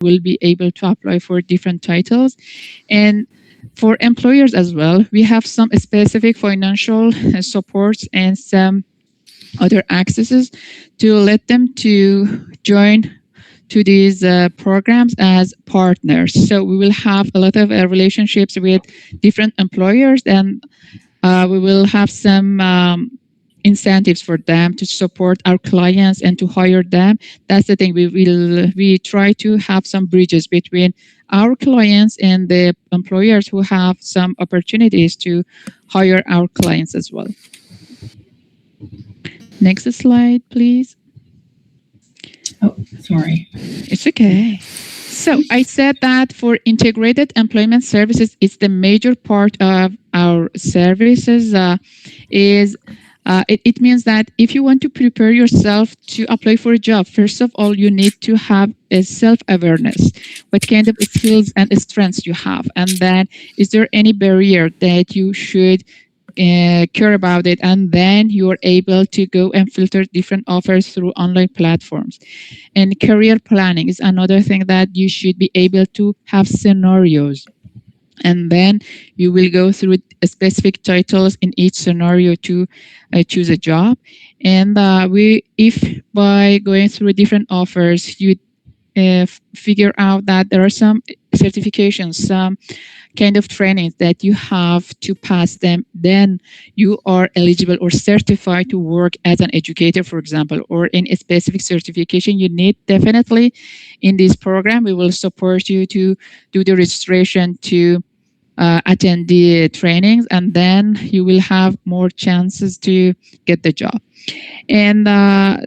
will be able to apply for different titles. And for employers as well, we have some specific financial supports and some other accesses to let them to join to these programs as partners. So we will have a lot of relationships with different employers, and we will have some incentives for them to support our clients and to hire them. That's the thing. We try to have some bridges between our clients and the employers who have some opportunities to hire our clients as well. Next slide, please. Oh, sorry. It's okay. So I said that for integrated employment services, it's the major part of our services. It means that if you want to prepare yourself to apply for a job, first of all, you need to have a self-awareness. What kind of skills and strengths you have, and then is there any barrier that you should care about it, and then you are able to go and filter different offers through online platforms. And career planning is another thing that you should be able to have scenarios, and then you will go through specific titles in each scenario to choose a job. And if by going through different offers you figure out that there are some certifications, some kind of trainings that you have to pass them, then you are eligible or certified to work as an educator, for example, or in a specific certification you need. Definitely in this program, we will support you to do the registration to attend the trainings, and then you will have more chances to get the job. And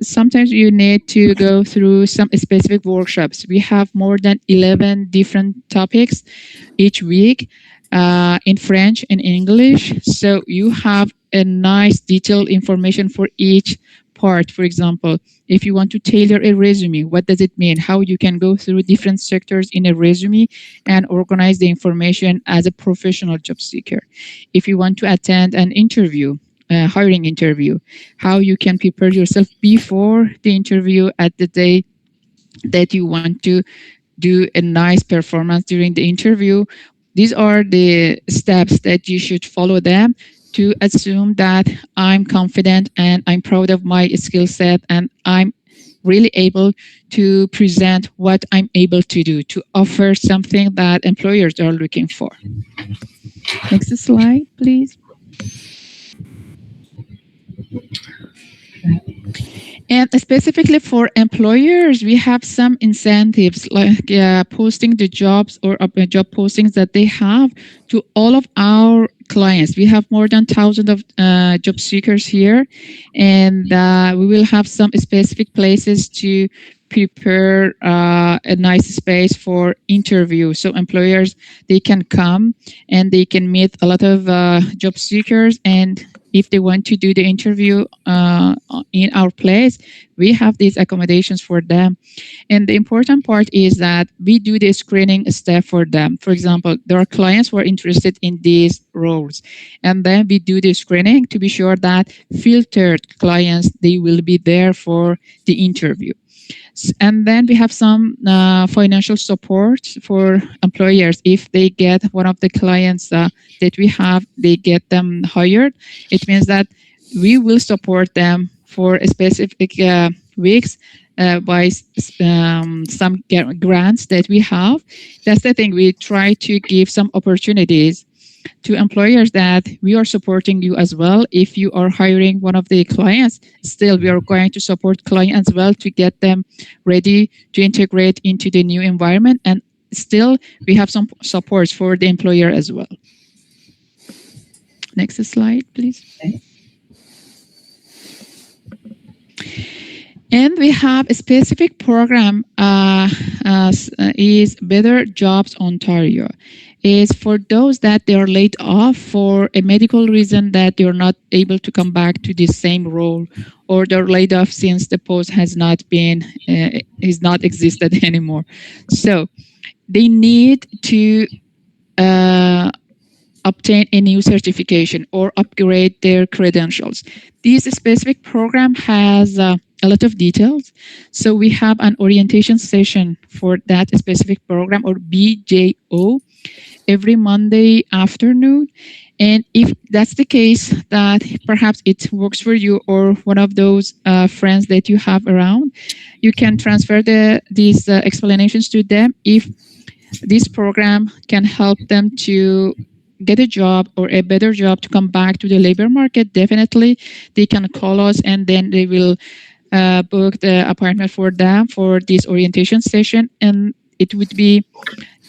sometimes you need to go through some specific workshops. We have more than 11 different topics each week in French and English. So you have a nice detailed information for each part. For example, if you want to tailor a resume, what does it mean? How you can go through different sectors in a resume and organize the information as a professional job seeker. If you want to attend an interview, hiring interview, how you can prepare yourself before the interview at the day that you want to do a nice performance during the interview. These are the steps that you should follow them to assume that I'm confident and I'm proud of my skill set and I'm really able to present what I'm able to do, to offer something that employers are looking for. Next slide, please. And specifically for employers, we have some incentives like posting the jobs or job postings that they have to all of our clients. We have more than thousands of job seekers here, and we will have some specific places to prepare a nice space for interview. So employers, they can come and they can meet a lot of job seekers, and if they want to do the interview in our place, we have these accommodations for them. And the important part is that we do the screening step for them. For example, there are clients who are interested in these roles, and then we do the screening to be sure that filtered clients, they will be there for the interview. And then we have some financial support for employers. If they get one of the clients that we have, they get them hired, it means that we will support them for a specific weeks by some grants that we have. That's the thing. We try to give some opportunities to employers that we are supporting you as well. If you are hiring one of the clients, still we are going to support clients as well to get them ready to integrate into the new environment. And still we have some supports for the employer as well. Next slide, please. Okay. And we have a specific program is Better Jobs Ontario. Is for those that they are laid off for a medical reason that they are not able to come back to the same role, or they're laid off since the post has not been is not existed anymore. So they need to obtain a new certification or upgrade their credentials. This specific program has a lot of details. So we have an orientation session for that specific program, or BJO, every Monday afternoon. And if that's the case, that perhaps it works for you or one of those friends that you have around, you can transfer these explanations to them. If this program can help them to get a job or a better job to come back to the labor market, definitely they can call us, and then they will book the appointment for them for this orientation session. And it would be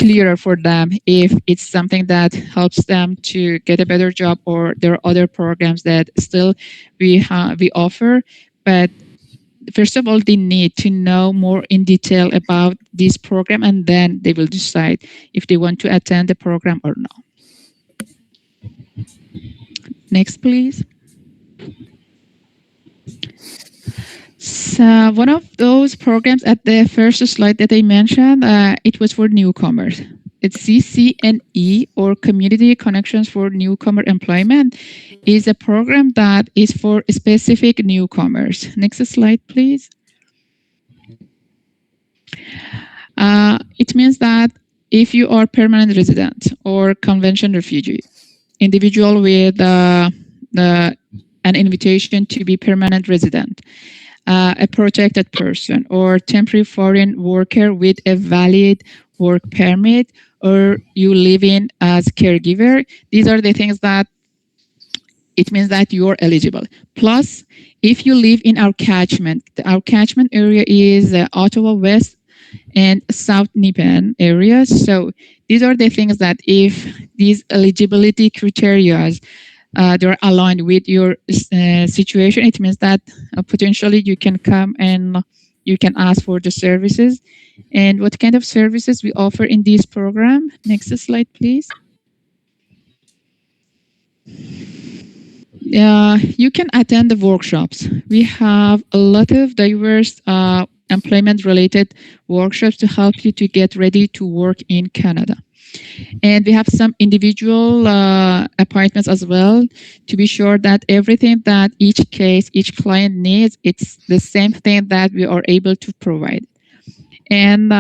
clearer for them if it's something that helps them to get a better job, or there are other programs that still we offer. But first of all, they need to know more in detail about this program, and then they will decide if they want to attend the program or not. Next, please. So one of those programs at the first slide that I mentioned, it was for newcomers. It's CCNE, or Community Connections for Newcomer Employment, is a program that is for specific newcomers. Next slide, please. It means that if you are permanent resident or convention refugee, individual with an invitation to be permanent resident, a protected person, or temporary foreign worker with a valid work permit, or you live in as caregiver, these are the things that it means that you are eligible. Plus, if you live in our catchment area is Ottawa West and South Nippon areas. So these are the things that if these eligibility criteria they're aligned with your situation, it means that potentially you can come and you can ask for the services. And what kind of services we offer in this program? Next slide, please. You can attend the workshops. We have a lot of diverse employment-related workshops to help you to get ready to work in Canada. And we have some individual appointments as well, to be sure that everything that each case, each client needs, it's the same thing that we are able to provide. And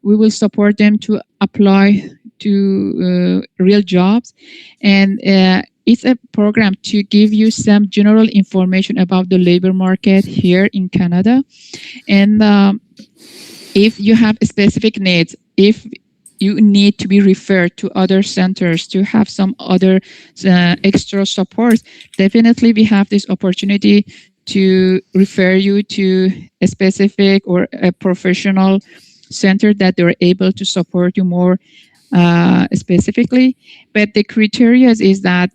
we will support them to apply to real jobs. And it's a program to give you some general information about the labor market here in Canada. And if you have specific needs, if you need to be referred to other centers to have some other extra support, definitely we have this opportunity to refer you to a specific or a professional center that they're able to support you more specifically. But the criteria is that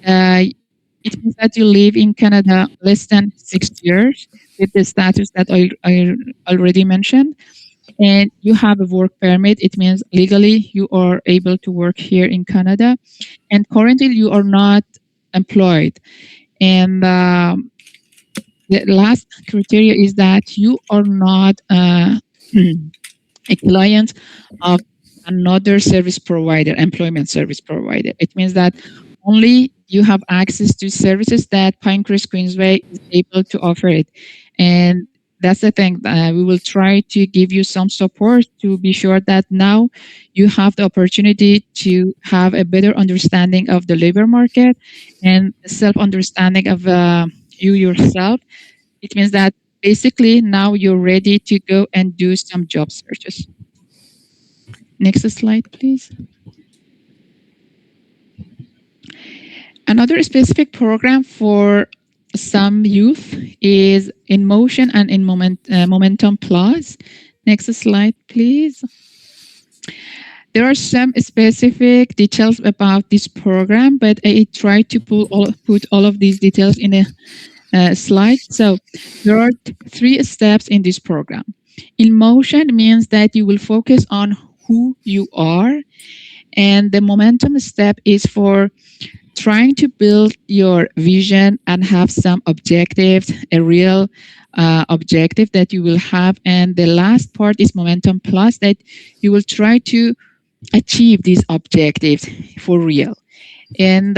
it means that you live in Canada less than 6 years with the status that I already mentioned, and you have a work permit. It means legally you are able to work here in Canada, and currently you are not employed. And the last criteria is that you are not a client of another service provider, employment service provider. It means that only you have access to services that Pinecrest Queensway is able to offer it. And that's the thing. We will try to give you some support to be sure that now you have the opportunity to have a better understanding of the labor market and self-understanding of you yourself. It means that basically now you're ready to go and do some job searches. Next slide, please. Another specific program for some youth is In Motion and in Momentum Plus. Next slide, please. There are some specific details about this program, but I tried to put all of these details in a slide. So there are 3 steps in this program. In Motion means that you will focus on who you are, and the Momentum step is for trying to build your vision and have some objectives, a real objective that you will have. And the last part is Momentum Plus, that you will try to achieve these objectives for real. And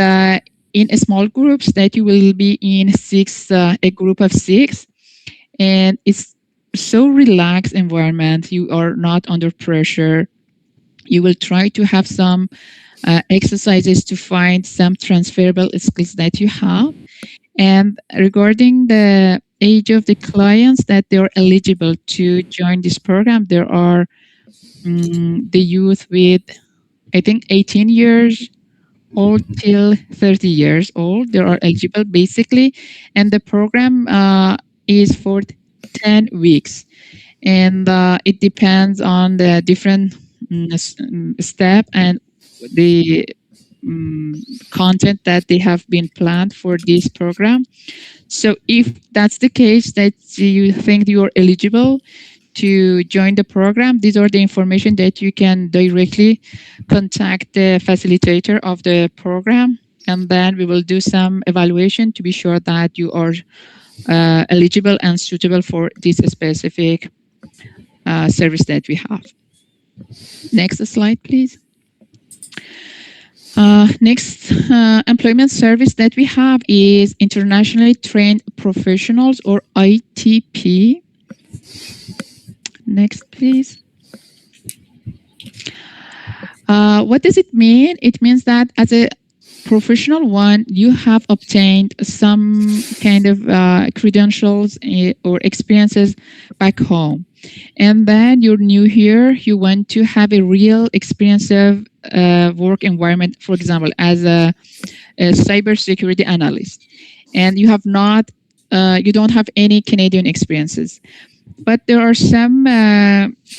in small groups that you will be in 6, a group of 6. and it's so relaxed environment. You are not under pressure. You will try to have some exercises to find some transferable skills that you have. And regarding the age of the clients that they are eligible to join this program, there are the youth with, I think, 18 years old till 30 years old. They are eligible basically. And the program is for 10 weeks. And it depends on the different step and the content that they have been planned for this program. So if that's the case that you think you are eligible to join the program, these are the information that you can directly contact the facilitator of the program, and then we will do some evaluation to be sure that you are eligible and suitable for this specific service that we have. Next slide, please. Next employment service that we have is Internationally Trained Professionals, or ITP. Next, please. What does it mean? It means that as a professional one, you have obtained some kind of credentials or experiences back home. And then you're new here, you want to have a real expensive work environment, for example, as a cybersecurity analyst. And you have not, you don't have any Canadian experiences. But there are some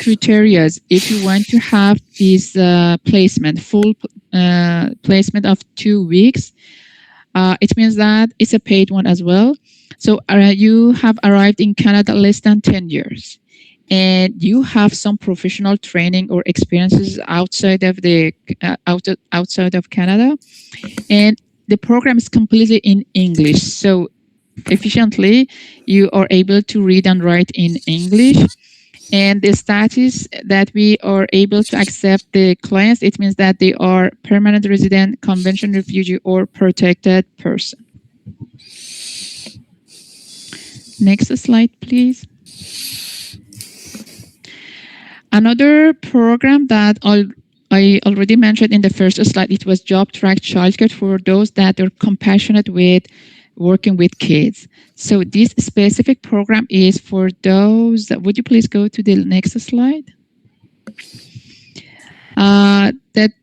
criteria if you want to have this placement, full placement of 2 weeks. It means that it's a paid one as well. So you have arrived in Canada less than 10 years, and you have some professional training or experiences outside of the outside of Canada, and the program is completely in English. So efficiently, you are able to read and write in English. And the status that we are able to accept the clients, it means that they are permanent resident, convention refugee, or protected person. Next slide, please. Another program that I already mentioned in the first slide, it was Job Track Childcare for those that are compassionate with working with kids. So this specific program is for those, would you please go to the next slide? That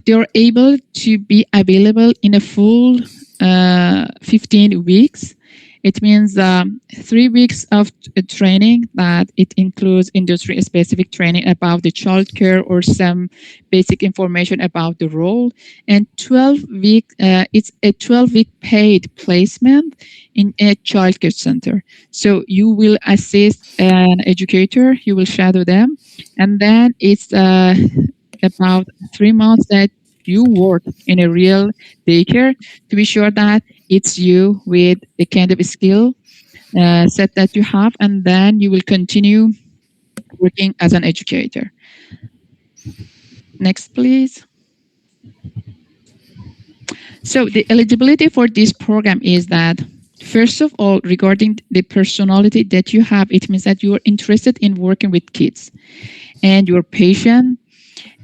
they are able to be available in a full 15 weeks. It means 3 weeks of training that it includes industry-specific training about the childcare or some basic information about the role, and 12-week. It's a 12-week paid placement in a childcare center. So you will assist an educator, you will shadow them, and then it's about 3 months that you work in a real daycare to be sure that it's you with the kind of skill set that you have, and then you will continue working as an educator. Next, please. So the eligibility for this program is that, first of all, regarding the personality that you have, it means that you are interested in working with kids and you're patient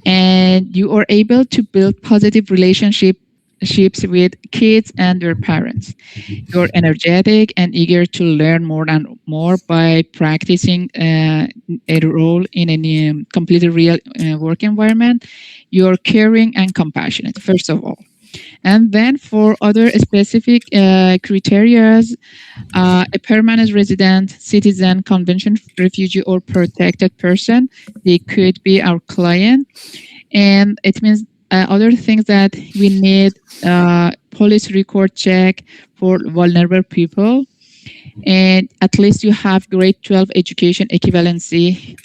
and you are able to build positive relationships with kids and their parents. You're energetic and eager to learn more and more by practicing a role in a completely real work environment. You're caring and compassionate, first of all. And then for other specific criteria, a permanent resident, citizen, convention refugee, or protected person, they could be our client. And it means other things that we need police record check for vulnerable people. And at least you have grade 12 education equivalency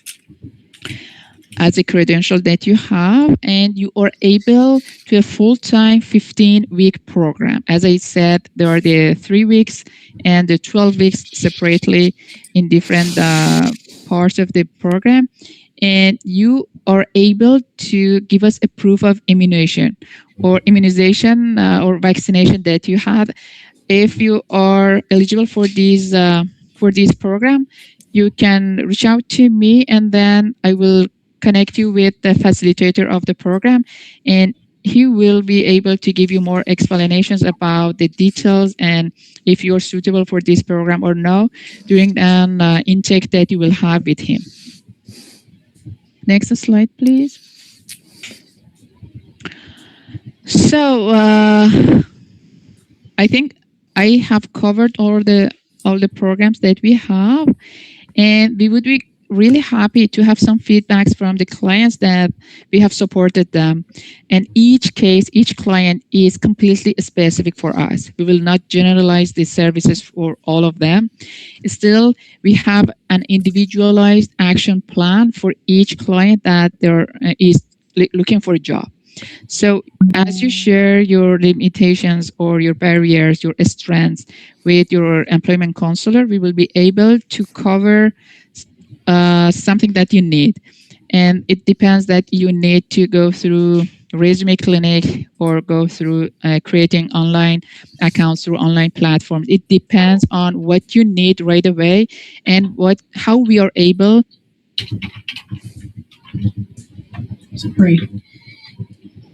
as a credential that you have, and you are able to a full-time 15-week program. As I said, there are the 3 weeks and the 12 weeks separately in different parts of the program. And you are able to give us a proof of immunization or vaccination that you had. If you are eligible for these for this program, you can reach out to me, and then I will connect you with the facilitator of the program, and he will be able to give you more explanations about the details and if you're suitable for this program or no during an intake that you will have with him. Next slide, please. So I think I have covered all the programs that we have, and we would be really happy to have some feedbacks from the clients that we have supported them. And each case, each client is completely specific for us. We will not generalize the services for all of them. Still, we have an individualized action plan for each client that there is looking for a job. So as you share your limitations or your barriers, your strengths with your employment counselor, we will be able to cover something that you need. And it depends that you need to go through resume clinic or go through creating online accounts through online platforms. It depends on what you need right away and how we are able.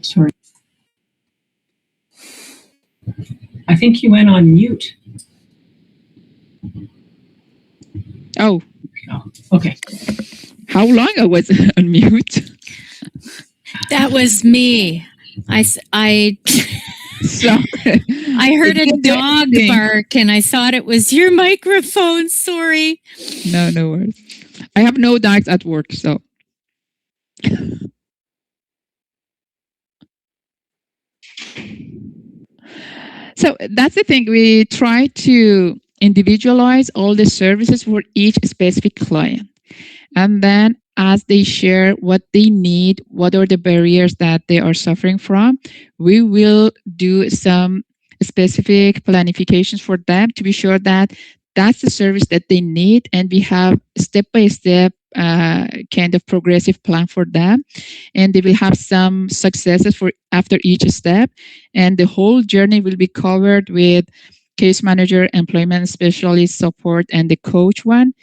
Sorry. I think you went on mute. Oh. Okay. How long I was on mute? That was me. I Sorry. I heard a dog bark and I thought it was your microphone. Sorry. No worries. I have no dogs at work, so. So that's the thing. We try to individualize all the services for each specific client. And then as they share what they need, what are the barriers that they are suffering from, we will do some specific planifications for them to be sure that that's the service that they need. And we have step-by-step kind of progressive plan for them. And they will have some successes for after each step. And the whole journey will be covered with case manager, employment specialist support, and the coach one.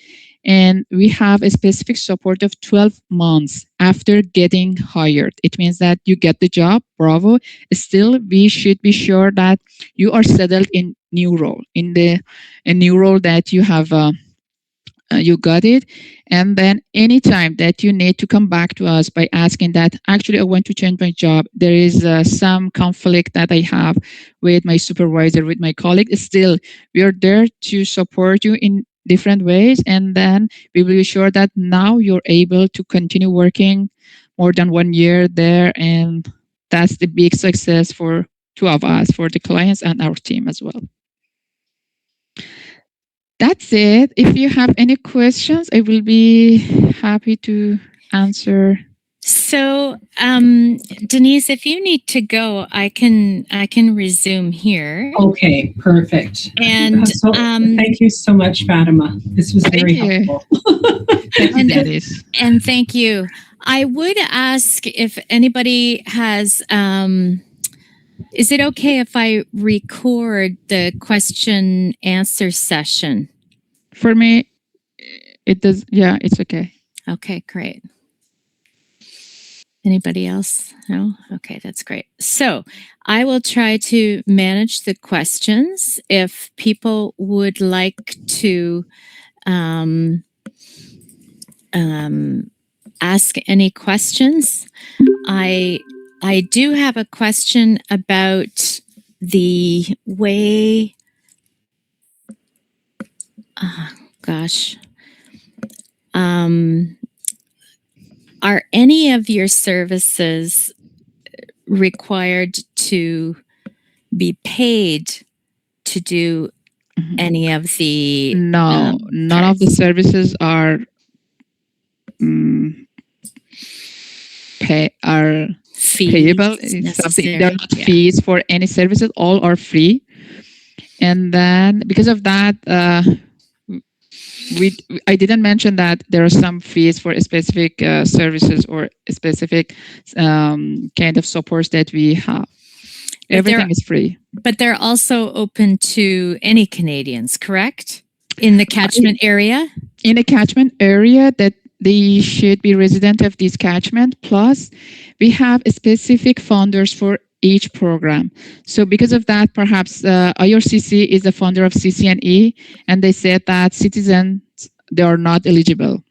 And we have a specific support of 12 months after getting hired. It means that you get the job, bravo. Still, we should be sure that you are settled in new role, in a new role that you have, you got it. And then anytime that you need to come back to us by asking that, actually, I want to change my job. There is some conflict that I have with my supervisor, with my colleague. Still, we are there to support you in different ways. And then we will be sure that now you're able to continue working more than 1 year there. And that's the big success for two of us, for the clients and our team as well. That's it. If you have any questions, I will be happy to answer. So, Denise, if you need to go, I can resume here. Okay, perfect. And thank you so much, Fatima. This was very helpful. And thank you. I would ask if anybody has. Is it okay if I record the question answer session? For me, it does. Yeah, it's okay. Okay, great. Anybody else? No? Okay, that's great. So I will try to manage the questions. If people would like to ask any questions, I do have a question about the way. Are any of your services required to be paid to do any of the? No, none of the services are payable. It's something, there are not fees for any services. All are free. And then because of that, I didn't mention that there are some fees for specific services or specific kind of supports that we have. Everything is free. But they're also open to any Canadians, correct? In the catchment area? In a catchment area that they should be resident of this catchment. Plus, we have specific funders for each program. So because of that, perhaps IRCC is the funder of CCNE, and they said that citizens, they are not eligible.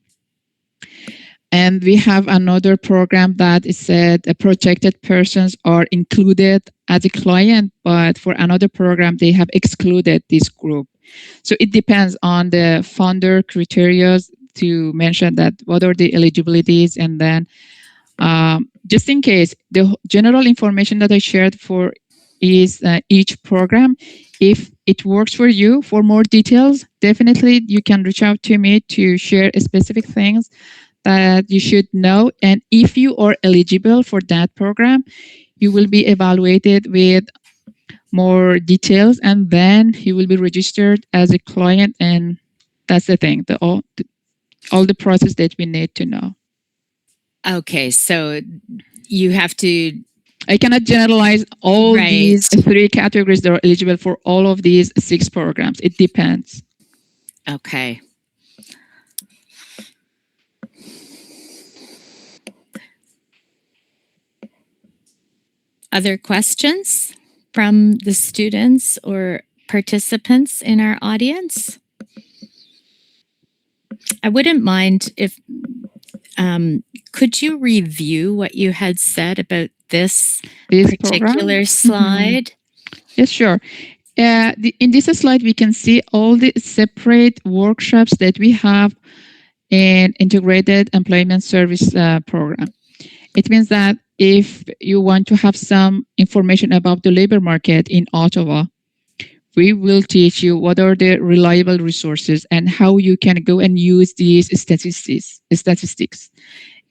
And we have another program that is said projected persons are included as a client, but for another program, they have excluded this group. So it depends on the funder criteria to mention that what are the eligibilities, and then just in case, the general information that I shared for is each program. If it works for you, for more details, definitely you can reach out to me to share specific things that you should know. And if you are eligible for that program, you will be evaluated with more details, and then you will be registered as a client. And that's the thing, all the process that we need to know. Okay, so you have to. I cannot generalize all these 3 categories that are eligible for all of these 6 programs. It depends. Okay. Other questions from the students or participants in our audience? I wouldn't mind if, could you review what you had said about this particular slide? Yes, sure. In this slide, we can see all the separate workshops that we have in Integrated Employment Service Program. It means that if you want to have some information about the labor market in Ottawa, we will teach you what are the reliable resources and how you can go and use these statistics.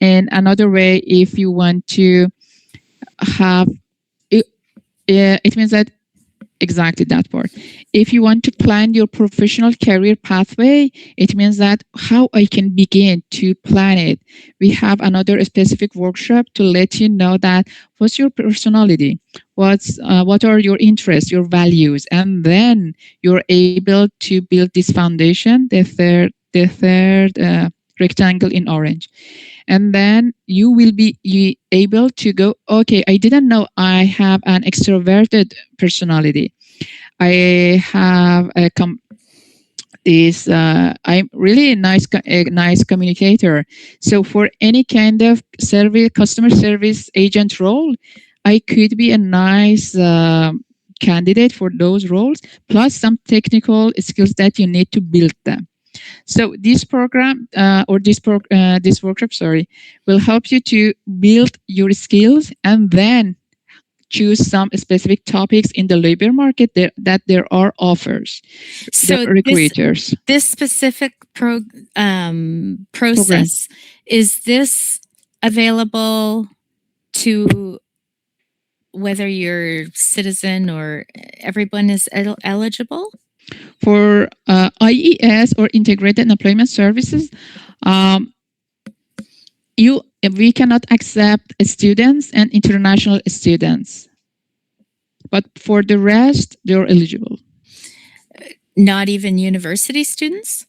And another way, if you want to have, it means that exactly that part. If you want to plan your professional career pathway, it means that how I can begin to plan it. We have another specific workshop to let you know that what's your personality, what are your interests, your values, and then you're able to build this foundation, the third rectangle in orange. And then you will be able to go, okay, I didn't know I have an extroverted personality. I have I'm really a nice communicator. So for any kind of customer service agent role, I could be a nice candidate for those roles, plus some technical skills that you need to build them. So this program this workshop, will help you to build your skills and then choose some specific topics in the labor market that there are offers. So recruiters. This specific process, is this available to whether you're citizen or everyone is eligible? For IES or Integrated Employment Services, we cannot accept students and international students. But for the rest, they're eligible. Not even university students?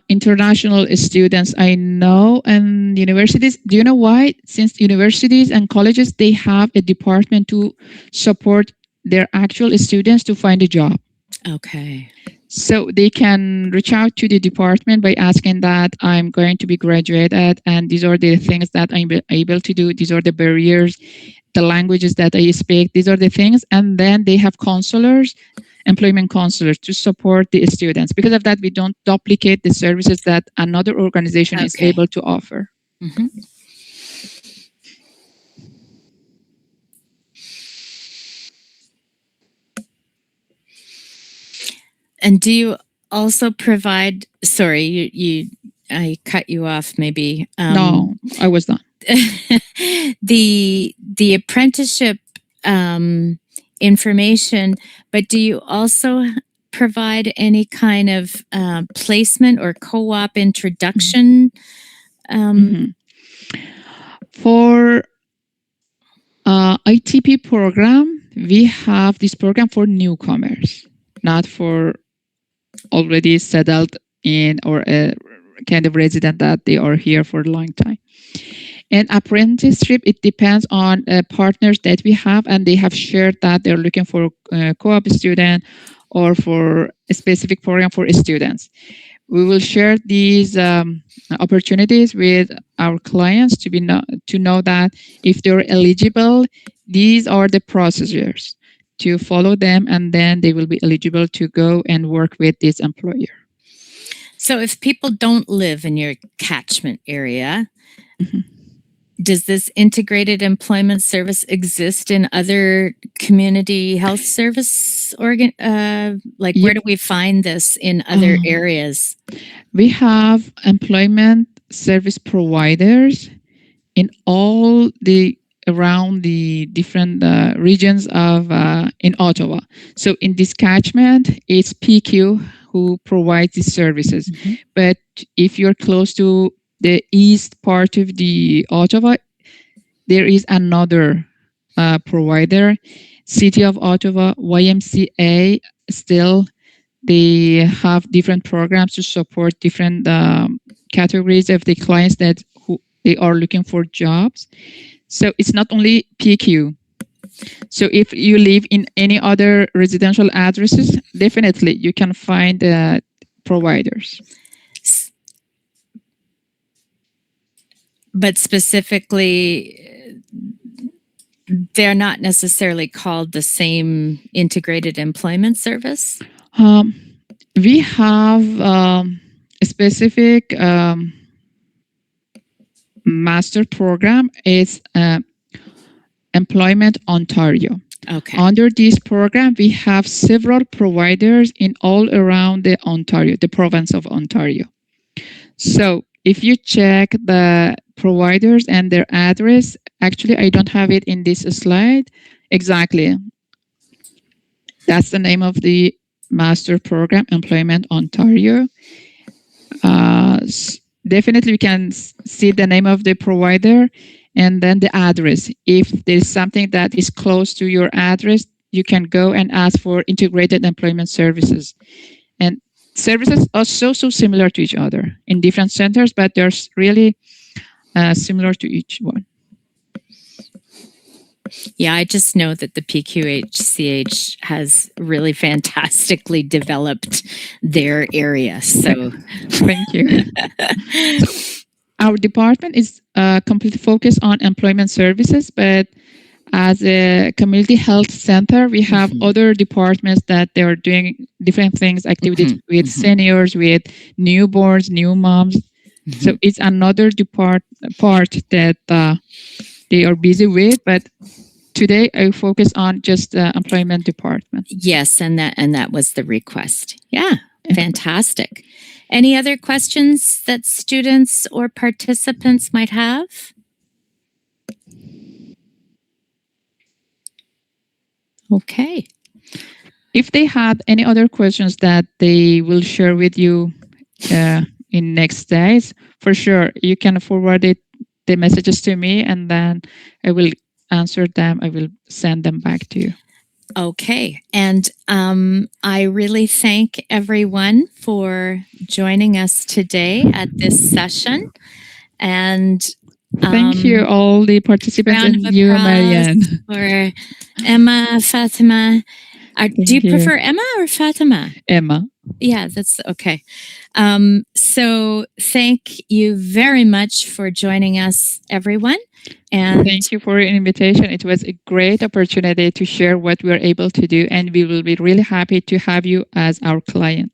International students, I know, and universities. Do you know why? Since universities and colleges, they have a department to support their actual students to find a job. Okay. So they can reach out to the department by asking that I'm going to be graduated and these are the things that I'm able to do. These are the barriers, the languages that I speak. These are the things. And then they have counselors, employment counselors to support the students. Because of that, we don't duplicate the services that another organization is able to offer. Mm-hmm. And do you also provide, sorry, I cut you off maybe. No, I was not. the apprenticeship information, but do you also provide any kind of placement or co-op introduction? For ITP program, we have this program for newcomers, not for already settled in, or a kind of resident that they are here for a long time. And apprenticeship, it depends on partners that we have, and they have shared that they're looking for a co-op student or for a specific program for students. We will share these opportunities with our clients to know that if they're eligible, these are the procedures to follow them, and then they will be eligible to go and work with this employer. So if people don't live in your catchment area, does this integrated employment service exist in other community health service where do we find this in other areas? We have employment service providers in all the around the different regions of in Ottawa. So in this catchment, it's PQ who provides these services. But if you're close to the east part of the Ottawa, there is another provider, City of Ottawa, YMCA. Still, they have different programs to support different categories of the clients that who they are looking for jobs. So it's not only PQ. So if you live in any other residential addresses, definitely you can find providers. But specifically, they're not necessarily called the same integrated employment service? We have a specific master program. It's Employment Ontario. Okay. Under this program, we have several providers in all around the Ontario, the province of Ontario. So if you check the providers and their address, actually, I don't have it in this slide exactly. That's the name of the master program, Employment Ontario. Definitely, we can see the name of the provider and then the address. If there's something that is close to your address, you can go and ask for integrated employment services. And services are so similar to each other in different centers, but they're really similar to each one. Yeah, I just know that the PQHCH has really fantastically developed their area. So thank you. Our department is completely focused on employment services, but as a community health center, we have other departments that they are doing different things, activities with seniors, with newborns, new moms. So it's another part that they are busy with, but today I focus on just the employment department. Yes, and that was the request. Yeah, fantastic. Any other questions that students or participants might have? Okay. If they had any other questions that they will share with you in next days, for sure, you can forward the messages to me, and then I will answer them. I will send them back to you. Okay. And I really thank everyone for joining us today at this session. And thank you, all the participants, and you, Marianne. For Emma, Fatima. Do you prefer Emma or Fatima? Emma. Yeah, that's okay. So thank you very much for joining us, everyone. And thank you for your invitation. It was a great opportunity to share what we are able to do, and we will be really happy to have you as our client.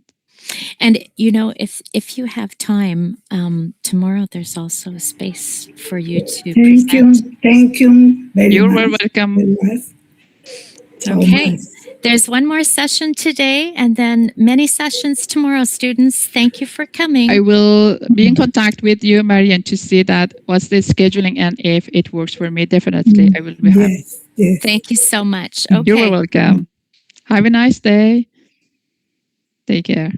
And you know, if you have time, tomorrow there's also a space for you to present. Thank you very You're much. welcome. Okay. There's one more session today and then many sessions tomorrow, students. Thank you for coming. I will be in contact with you, Marianne, to see that what's the scheduling, and if it works for me, definitely I will be happy. Yes. Thank you so much. Okay. You're welcome. Have a nice day. Take care.